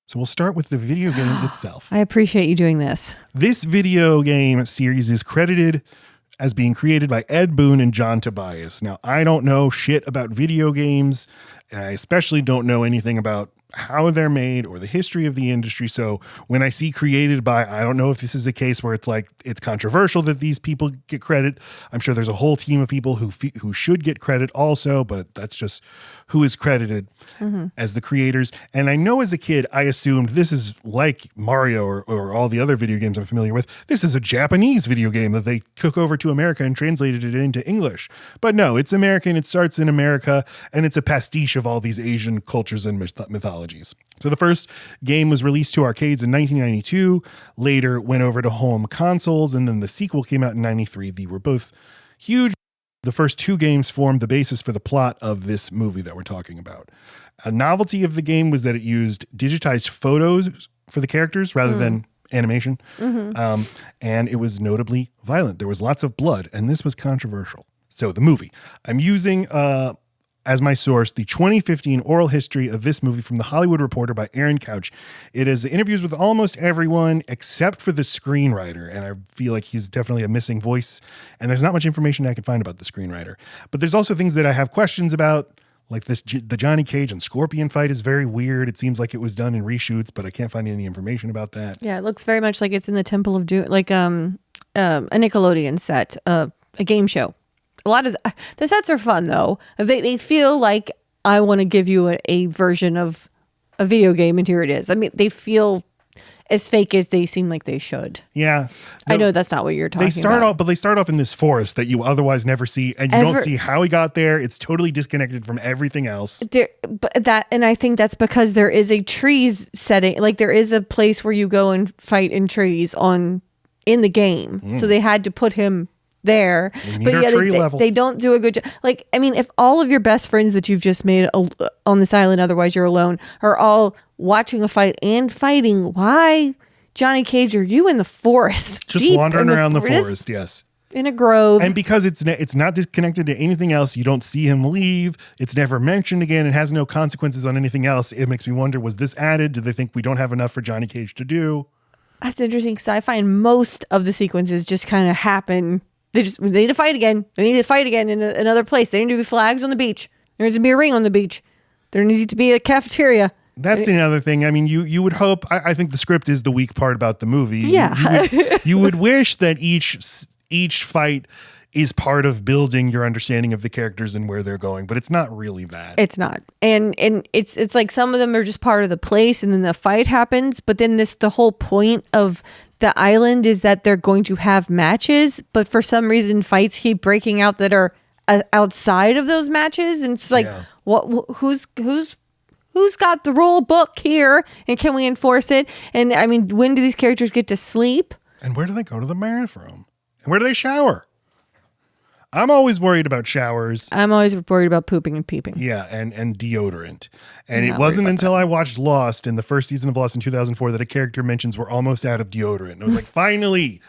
So we'll start with the video game itself. I appreciate you doing this. This video game series is credited as being created by Ed Boon and John Tobias. Now, I don't know shit about video games, and I especially don't know anything about how they're made or the history of the industry. So when I see created by, I don't know if this is a case where it's like, it's controversial that these people get credit. I'm sure there's a whole team of people who should get credit also, but that's just who is credited as the creators. And I know as a kid, I assumed this is like Mario or all the other video games I'm familiar with. This is a Japanese video game that they took over to America and translated it into English. But no, it's American. It starts in America, and it's a pastiche of all these Asian cultures and mythologies. So the first game was released to arcades in 1992, later went over to home consoles, and then the sequel came out in 93. They were both huge. The first two games formed the basis for the plot of this movie that we're talking about. A novelty of the game was that it used digitized photos for the characters rather than animation. And it was notably violent. There was lots of blood, and this was controversial. So the movie. I'm using as my source the 2015 oral history of this movie from The Hollywood Reporter by Aaron Couch. It is interviews with almost everyone except for the screenwriter, and I feel like he's definitely a missing voice, and there's not much information I can find about the screenwriter. But there's also things that I have questions about, like the Johnny Cage and Scorpion fight is very weird. It seems like it was done in reshoots, but I can't find any information about that. Yeah, it looks very much like it's in the Temple of Doom, like a Nickelodeon set, a game show. A lot of the sets are fun, though. They feel like I want to give you a version of a video game, and here it is. I mean, they feel as fake as they seem like they should. Yeah. I know that's not what you're talking about. They start off in this forest that you otherwise never see, and you don't see how he got there. It's totally disconnected from everything else. And I think that's because there is a trees setting, like there is a place where you go and fight in trees in the game. So they had to put him there, but yeah, they don't do a good job. Like, I mean, if all of your best friends that you've just made on this island, otherwise you're alone, are all watching a fight and fighting, why, Johnny Cage, are you in the forest? Just wandering around the forest, yes. In a grove. And because it's not disconnected to anything else, you don't see him leave. It's never mentioned again. It has no consequences on anything else. It makes me wonder, was this added? Did they think we don't have enough for Johnny Cage to do? That's interesting, because I find most of the sequences just kind of happen. They need to fight again. They need to fight again in another place. There need to be flags on the beach. There needs to be a ring on the beach. There needs to be a cafeteria. That's another thing. I mean, you would hope. I think the script is the weak part about the movie. Yeah, you would wish that each fight is part of building your understanding of the characters and where they're going, but it's not really that. It's not. And it's like some of them are just part of the place, and then the fight happens, but then the whole point of the island is that they're going to have matches, but for some reason fights keep breaking out that are outside of those matches, and it's like, who's got the rule book here, and can we enforce it? And I mean, when do these characters get to sleep? And where do they go to the bathroom? And where do they shower? I'm always worried about showers. I'm always worried about pooping and peeping. Yeah, and deodorant. And it wasn't until I watched Lost in the first season of Lost in 2004 that a character mentions we're almost out of deodorant. And I was like, finally,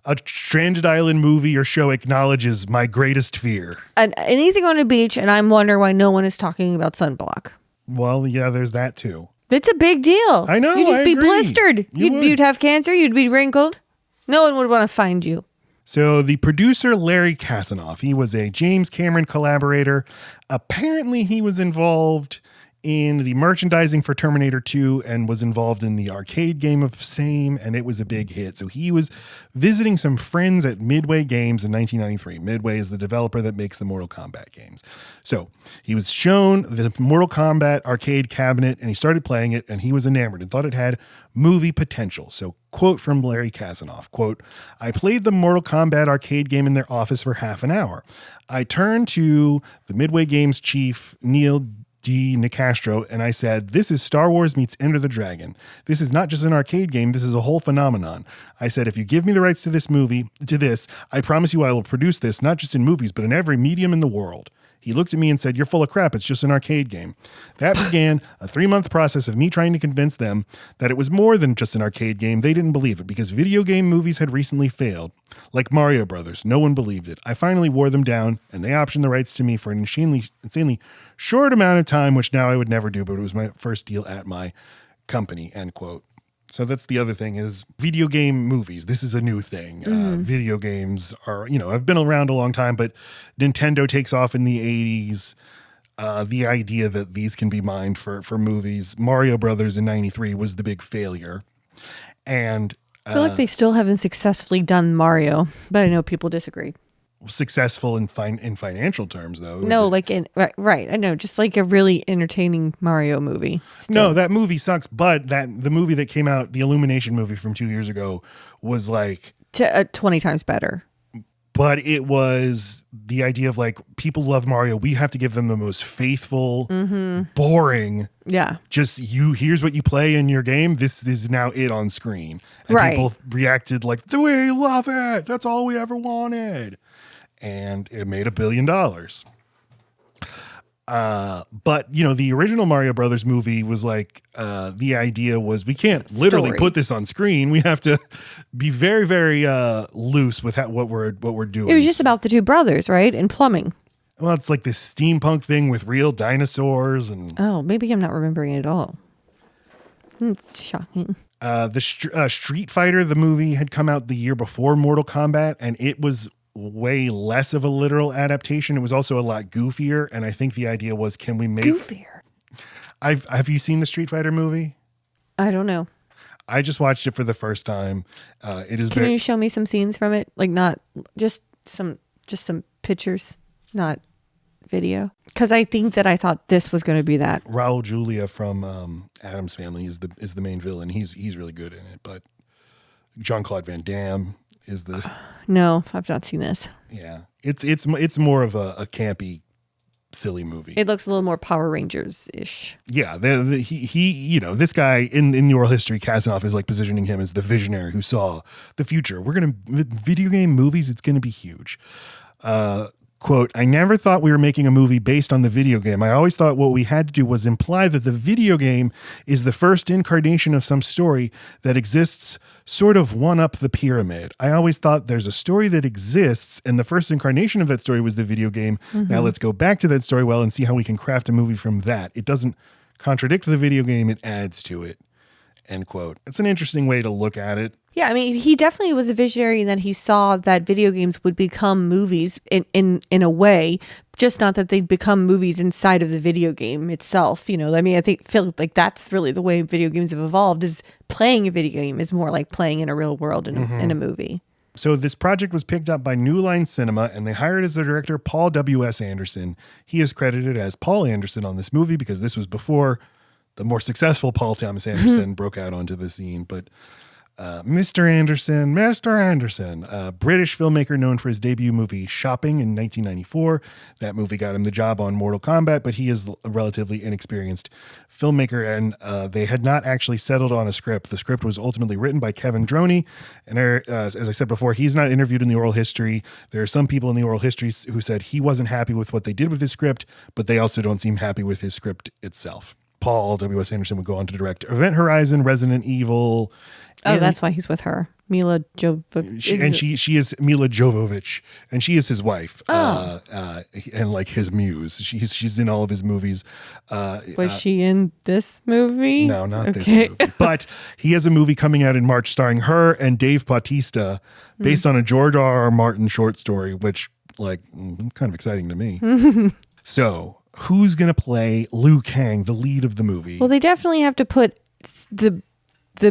a stranded island movie or show acknowledges my greatest fear. And anything on a beach, and I'm wondering why no one is talking about sunblock. Well, yeah, there's that too. It's a big deal. I know. You'd just be agree. blistered. You'd have cancer. You'd be wrinkled. No one would want to find you. So the producer, Larry Kasanoff, he was a James Cameron collaborator. Apparently he was involved in the merchandising for Terminator 2 and was involved in the arcade game of same, and it was a big hit. So he was visiting some friends at Midway Games in 1993. Midway is the developer that makes the Mortal Kombat games. So he was shown the Mortal Kombat arcade cabinet, and he started playing it, and he was enamored and thought it had movie potential. So quote from Larry Kasanoff, quote, "I played the Mortal Kombat arcade game in their office for half an hour. I turned to the Midway Games chief, Neil D. Nicastro, and I said, this is Star Wars meets Enter the Dragon. This is not just an arcade game. This is a whole phenomenon. I said, if you give me the rights to this, I promise you I will produce this, not just in movies, but in every medium in the world. He looked at me and said, you're full of crap. It's just an arcade game. That began a 3-month process of me trying to convince them that it was more than just an arcade game. They didn't believe it because video game movies had recently failed. Like Mario Brothers, no one believed it. I finally wore them down, and they optioned the rights to me for an insanely short amount of time, which now I would never do, but it was my first deal at my company, end quote. So that's the other thing is video game movies. This is a new thing. Video games are, have been around a long time, but Nintendo takes off in the 80s. The idea that these can be mined for movies. Mario Brothers in 93 was the big failure. And I feel like they still haven't successfully done Mario, but I know people disagree. Successful in financial terms, though. No, like right. I know, just like a really entertaining Mario movie. Still. No, that movie sucks. But the movie that came out, the Illumination movie from 2 years ago, was like 20 times better. But it was the idea of like, people love Mario. We have to give them the most faithful, boring. Yeah. Just here's what you play in your game. This is now it on screen. And people reacted like, we love it. That's all we ever wanted. And it made $1 billion. But the original Mario Brothers movie was like, the idea was we can't literally put this on screen. We have to be very, very loose with what we're doing. It was just about the two brothers, right? And plumbing. Well, it's like this steampunk thing with real dinosaurs and. Oh, maybe I'm not remembering it at all. It's shocking. The Street Fighter, the movie, had come out the year before Mortal Kombat, and it was way less of a literal adaptation. It was also a lot goofier, and I think the idea was, can we make goofier? Have you seen the Street Fighter movie? I don't know. I just watched it for the first time. It is. Can you show me some scenes from it? Like not just some pictures, not video. Because I think that I thought this was going to be that. Raul Julia from Addams Family is the main villain. He's really good in it, but Jean-Claude Van Damme is the. No, I've not seen this. Yeah, it's more of a campy, silly movie. It looks a little more Power Rangers ish. Yeah, he this guy in the oral history, Kasanoff is like positioning him as the visionary who saw the future. Video game movies, it's gonna be huge. Quote, I never thought we were making a movie based on the video game. I always thought what we had to do was imply that the video game is the first incarnation of some story that exists sort of one up the pyramid. I always thought there's a story that exists and the first incarnation of that story was the video game. Now let's go back to that story and see how we can craft a movie from that. It doesn't contradict the video game. It adds to it. End quote. It's an interesting way to look at it. Yeah, I mean, he definitely was a visionary in that he saw that video games would become movies in a way, just not that they'd become movies inside of the video game itself. I mean, I feel like that's really the way video games have evolved, is playing a video game is more like playing in a real world in a movie. So this project was picked up by New Line Cinema, and they hired as their director Paul W.S. Anderson. He is credited as Paul Anderson on this movie because this was before the more successful Paul Thomas Anderson broke out onto the scene. But Mr. Anderson, British filmmaker known for his debut movie Shopping in 1994. That movie got him the job on Mortal Kombat, but he is a relatively inexperienced filmmaker, and they had not actually settled on a script. The script was ultimately written by Kevin Droney, and as I said before, he's not interviewed in the oral history. There are some people in the oral history who said he wasn't happy with what they did with his script, but they also don't seem happy with his script itself. Paul W.S. Anderson would go on to direct Event Horizon, Resident Evil. That's why he's with her. Mila Jovovich. She is Mila Jovovich, and she is his wife. And like his muse. She's in all of his movies. Was she in this movie? No, not this movie. But he has a movie coming out in March starring her and Dave Bautista, based on a George R.R. Martin short story, which kind of exciting to me. So who's going to play Liu Kang, the lead of the movie? Well, they definitely have to put the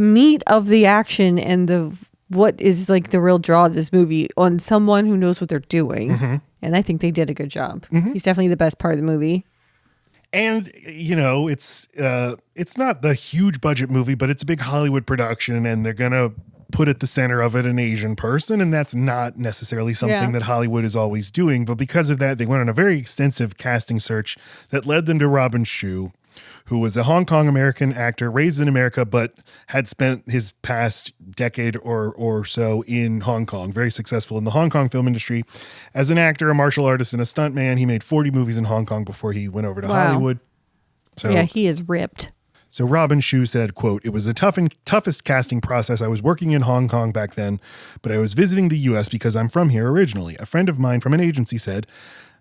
meat of the action and what is like the real draw of this movie on someone who knows what they're doing. And I think they did a good job. He's definitely the best part of the movie. And, it's not the huge budget movie, but it's a big Hollywood production, and they're going to put at the center of it an Asian person, and that's not necessarily something that Hollywood is always doing. But because of that, they went on a very extensive casting search that led them to Robin Shou, who was a Hong Kong American actor raised in America, but had spent his past decade or so in Hong Kong, very successful in the Hong Kong film industry. As an actor, a martial artist, and a stuntman, he made 40 movies in Hong Kong before he went over to Hollywood. So, yeah, he is ripped. So Robin Shou said, quote, it was the toughest casting process. I was working in Hong Kong back then, but I was visiting the U.S. because I'm from here originally. A friend of mine from an agency said,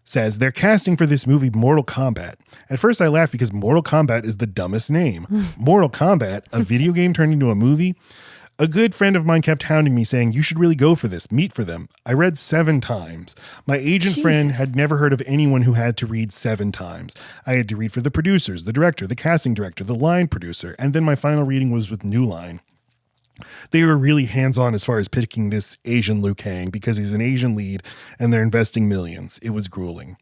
says they're casting for this movie Mortal Kombat. At first I laughed because Mortal Kombat is the dumbest name. Mortal Kombat, a video game turned into a movie? A good friend of mine kept hounding me saying, you should really go for this, meet for them. I read 7 times. My agent friend had never heard of anyone who had to read 7 times. I had to read for the producers, the director, the casting director, the line producer, and then my final reading was with New Line. They were really hands-on as far as picking this Asian Liu Kang because he's an Asian lead and they're investing millions. It was grueling.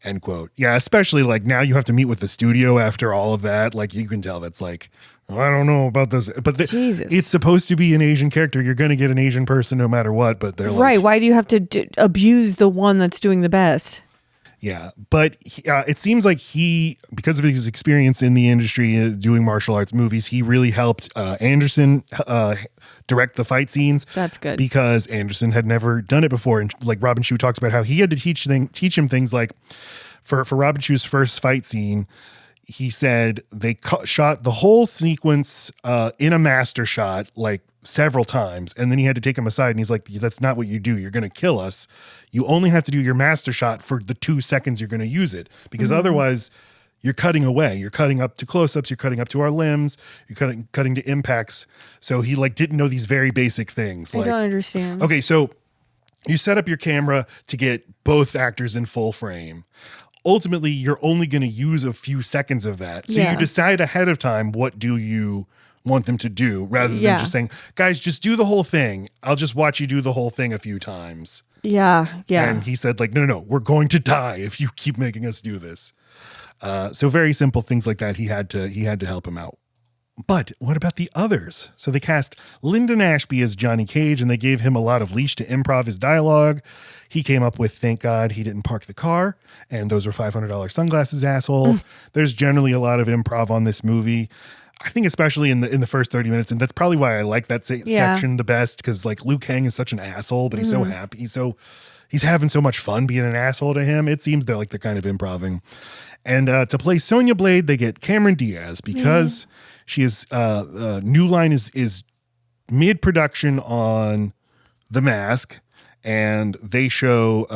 End quote. Yeah, especially like now you have to meet with the studio after all of that. Like you can tell that's like, I don't know about this, but it's supposed to be an Asian character. You're going to get an Asian person no matter what, but they're right. Why do you have to abuse the one that's doing the best? Yeah, but it seems like he, because of his experience in the industry doing martial arts movies, he really helped Anderson direct the fight scenes. That's good. Because Anderson had never done it before. And like Robin Shou talks about how he had to teach him things like for Robin Shou's first fight scene, he said they shot the whole sequence in a master shot like several times. And then he had to take him aside and he's like, that's not what you do. You're going to kill us. You only have to do your master shot for the 2 seconds you're going to use it because otherwise you're cutting away. You're cutting up to close-ups. You're cutting up to our limbs. You're cutting to impacts. So he like didn't know these very basic things. I don't understand. Okay, so you set up your camera to get both actors in full frame. Ultimately, you're only going to use a few seconds of that. So you decide ahead of time what do you want them to do rather than just saying, guys, just do the whole thing. I'll just watch you do the whole thing a few times. Yeah. And he said like, no, we're going to die if you keep making us do this. So very simple things like that. He had to help him out. But what about the others? So they cast Linden Ashby as Johnny Cage and they gave him a lot of leash to improv his dialogue. He came up with, thank God he didn't park the car. And those were $500 sunglasses, asshole. There's generally a lot of improv on this movie. I think especially in the first 30 minutes. And that's probably why I like that section the best. Because like Liu Kang is such an asshole, but he's so happy. He's having so much fun being an asshole to him. It seems they're kind of improving. And to play Sonya Blade, they get Cameron Diaz because she is New Line is mid-production on The Mask, and they show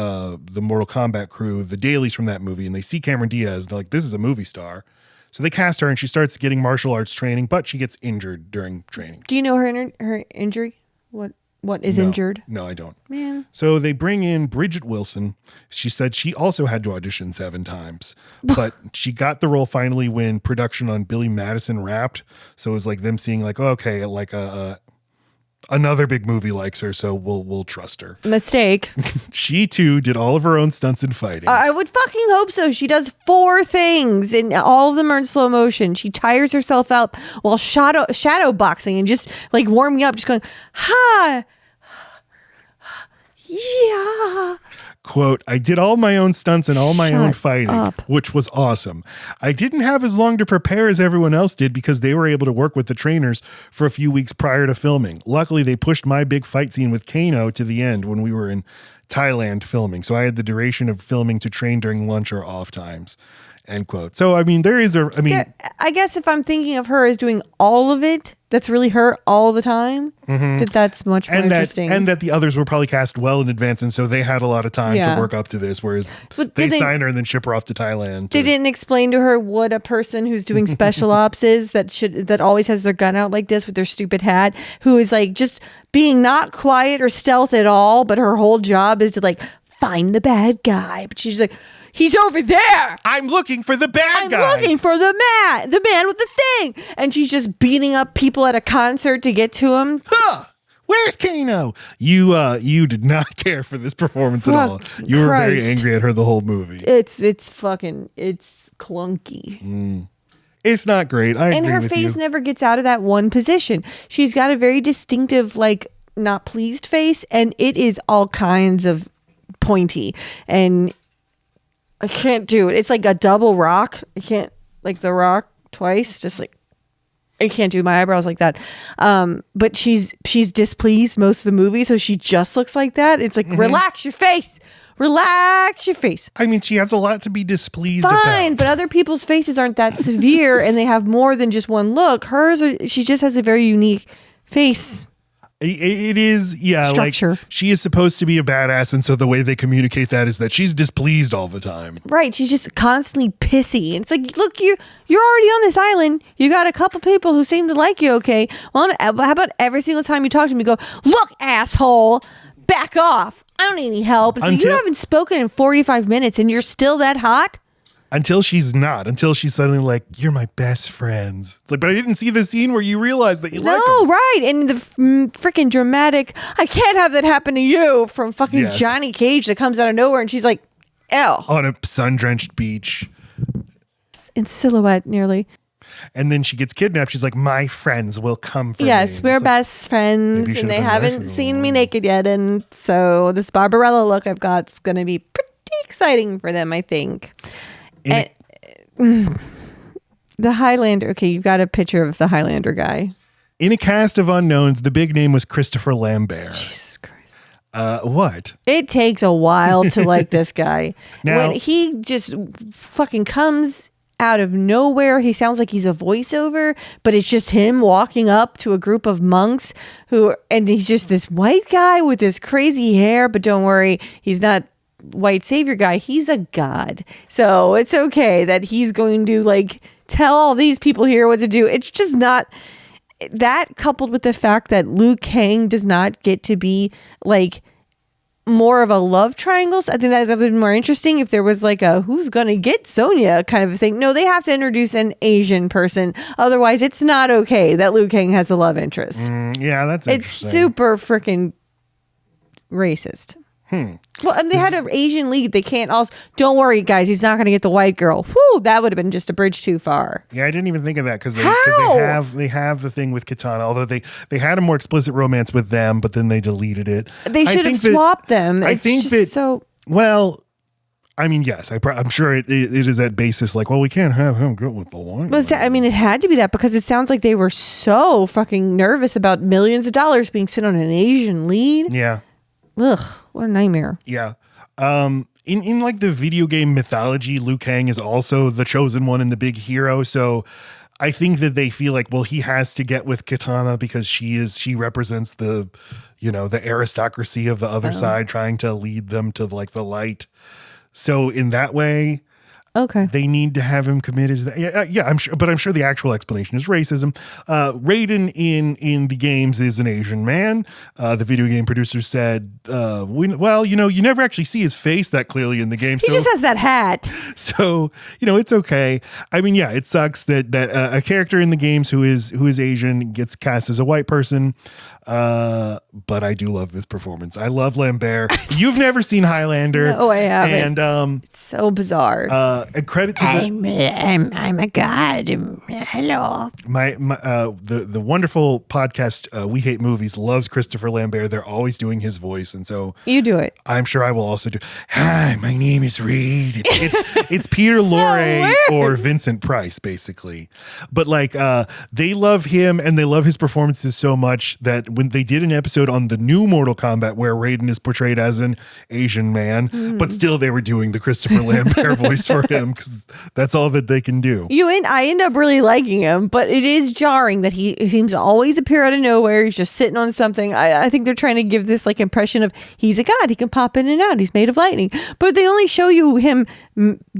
the Mortal Kombat crew the dailies from that movie, and they see Cameron Diaz, and they're like, this is a movie star. So they cast her, and she starts getting martial arts training, but she gets injured during training. Do you know her injury? What is injured? No, I don't. Man. So they bring in Bridgette Wilson. She said she also had to audition 7 times, but she got the role finally when production on Billy Madison wrapped. So it was like them seeing like, oh, okay, like another big movie likes her, so we'll trust her. Mistake. She too did all of her own stunts in fighting. I would fucking hope so. She does 4 things and all of them are in slow motion. She tires herself out while shadow boxing and just like warming up, just going, ha. Yeah. Quote, I did all my own stunts and all my own fighting, which was awesome. I didn't have as long to prepare as everyone else did because they were able to work with the trainers for a few weeks prior to filming. Luckily, they pushed my big fight scene with Kano to the end when we were in Thailand filming. So I had the duration of filming to train during lunch or off times. End quote. So, I mean, I guess if I'm thinking of her as doing all of it, that's really her all the time, that's much more interesting. And that the others were probably cast well in advance, and so they had a lot of time to work up to this, whereas they sign her and then ship her off to Thailand. They didn't explain to her what a person who's doing special ops is that always has their gun out like this with their stupid hat, who is like just being not quiet or stealth at all, but her whole job is to like find the bad guy. But she's like, he's over there. I'm looking for the bad guy. I'm looking for the man with the thing. And she's just beating up people at a concert to get to him. Huh. Where's Kano? You did not care for this performance at all. You were very angry at her the whole movie. It's clunky. It's not great. I agree with you. And her face never gets out of that one position. She's got a very distinctive, like, not pleased face, and it is all kinds of pointy. And I can't do it. It's like a double rock. I can't, like the rock twice, just like, I can't do my eyebrows like that. But she's displeased most of the movie, so she just looks like that. It's like, relax your face. Relax your face. I mean, she has a lot to be displeased about. Fine, but other people's faces aren't that severe, and they have more than just one look. She just has a very unique face. It is, yeah, structure. like she is supposed to be a badass, and so the way they communicate that is that she's displeased all the time. Right, she's just constantly pissy. And it's like, look, you're already on this island. You got a couple people who seem to like you, okay? Well, how about every single time you talk to them, you go, look, asshole, back off. I don't need any help. So you haven't spoken in 45 minutes, and you're still that hot? Until she's suddenly like, you're my best friends. It's like, but I didn't see the scene where you realized that you like them. No, right. And the freaking dramatic, I can't have that happen to you from fucking Johnny Cage that comes out of nowhere. And she's like, ew. On a sun-drenched beach. In silhouette, nearly. And then she gets kidnapped. She's like, my friends will come for me. Yes, we're best friends. And they haven't seen me naked yet. And so this Barbarella look I've got is going to be pretty exciting for them, I think. The Highlander. Okay, you've got a picture of the Highlander guy. In a cast of unknowns, the big name was Christopher Lambert. Jesus Christ. What? It takes a while to like this guy. Now, when he just fucking comes out of nowhere, he sounds like he's a voiceover, but it's just him walking up to a group of monks and he's just this white guy with this crazy hair, but don't worry, he's not white savior guy, he's a god, so it's okay that he's going to like tell all these people here what to do. It's just not that, coupled with the fact that Liu Kang does not get to be like more of a love triangle. So I think that would be more interesting if there was like a who's gonna get Sonya kind of a thing. No, they have to introduce an Asian person, otherwise it's not okay that Liu Kang has a love interest. Yeah, that's interesting. It's super freaking racist. Well, and they had an Asian lead. They can't also. Don't worry, guys. He's not going to get the white girl. Whew, that would have been just a bridge too far. Yeah, I didn't even think of that because they have the thing with Katana. Although they had a more explicit romance with them, but then they deleted it. They should have swapped them. I think that. So well, I mean, yes, I'm sure it is at basis like, well, we can't have him go with the white. But I mean, it had to be that because it sounds like they were so fucking nervous about millions of dollars being sent on an Asian lead. Yeah. Ugh, what a nightmare. Yeah. In like the video game mythology, Liu Kang is also the chosen one and the big hero. So I think that they feel like, well, he has to get with Katana because she represents the aristocracy of the other side, trying to lead them to like the light. So in that way, okay, they need to have him committed. Yeah, I'm sure, but I'm sure the actual explanation is racism. Raiden in the games is an Asian man. The video game producer said, you never actually see his face that clearly in the game. He just has that hat. So, it's okay. I mean, yeah, it sucks that a character in the games who is Asian gets cast as a white person. But I do love this performance. I love Lambert. You've never seen Highlander. No, I haven't. And it's so bizarre. And credit to I'm a god. Hello. The wonderful podcast We Hate Movies loves Christopher Lambert. They're always doing his voice, and so you do it. I'm sure I will also do. Hi, my name is Reed. It's Peter Lorre or Vincent Price, basically. But like they love him and they love his performances so much that when they did an episode on the new Mortal Kombat where Raiden is portrayed as an Asian man, but still they were doing the Christopher Lambert voice for him because that's all that they can do. I end up really liking him, but it is jarring that he seems to always appear out of nowhere. He's just sitting on something. I think they're trying to give this like impression of he's a god. He can pop in and out. He's made of lightning. But they only show you him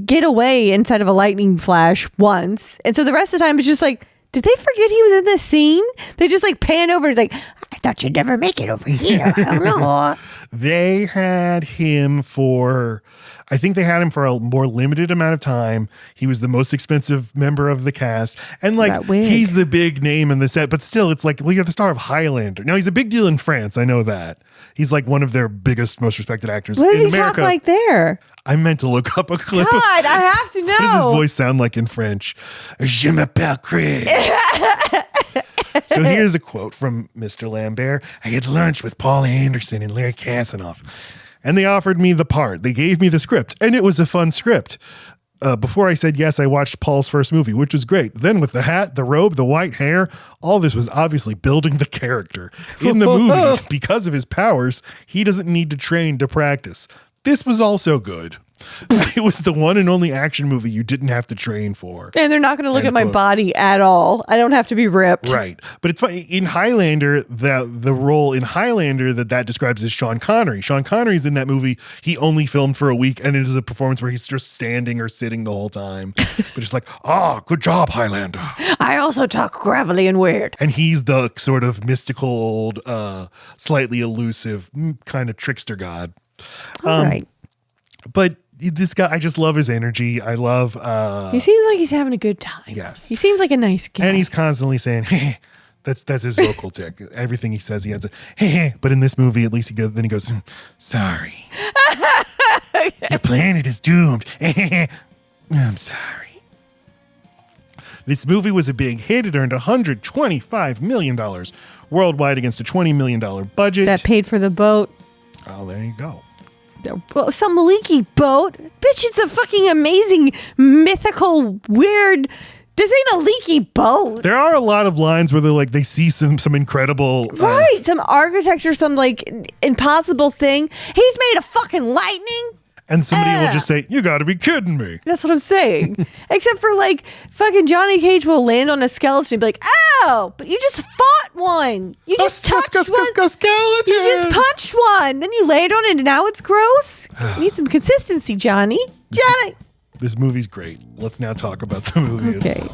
get away inside of a lightning flash once. And so the rest of the time it's just like, did they forget he was in this scene? They just like pan over. It's like, I thought you'd never make it over here. I don't know. They had him for a more limited amount of time. He was the most expensive member of the cast. And like, he's the big name in the set, but still it's like, well, you're the star of Highlander. Now he's a big deal in France. I know that. He's like one of their biggest, most respected actors what in does he America. Talk like there? I meant to look up a clip. God, I have to know. What does his voice sound like in French? Je m'appelle Chris. So here's a quote from Mr. Lambert. I had lunch with Paul Anderson and Larry Kasanoff, and they offered me the part. They gave me the script, and it was a fun script. Before I said yes, I watched Paul's first movie, which was great. Then with the hat, the robe, the white hair, all this was obviously building the character. In the movie, because of his powers, he doesn't need to train to practice. This was also good. It was the one and only action movie you didn't have to train for. And they're not going to look at my body at all. I don't have to be ripped. Right. But it's funny. In Highlander, the role in Highlander that describes is Sean Connery. Sean Connery's in that movie. He only filmed for a week, and it is a performance where he's just standing or sitting the whole time. But just like, good job, Highlander. I also talk gravelly and weird. And he's the sort of mystical, old, slightly elusive kind of trickster god. All right. But this guy, I just love his energy. I love... he seems like he's having a good time. Yes. He seems like a nice guy. And he's constantly saying, hey, that's his vocal tick. Everything he says, he has a, hey. But in this movie, at least he goes, sorry. Your planet is doomed. I'm sorry. This movie was a big hit. It earned $125 million worldwide against a $20 million budget. That paid for the boat. Oh, there you go. Some leaky boat. Bitch, it's a fucking amazing, mythical, weird... This ain't a leaky boat. There are a lot of lines where they're like, they see some incredible... Right, some architecture, some like impossible thing. He's made of fucking lightning. And somebody will just say, you gotta be kidding me. That's what I'm saying. Except for like fucking Johnny Cage will land on a skeleton and be like, ow, but you just fought one. You just touched one. Skeleton. You just punched one. Then you laid on it and now it's gross. Need some consistency, Johnny. Johnny. This movie's great. Let's now talk about the movie itself.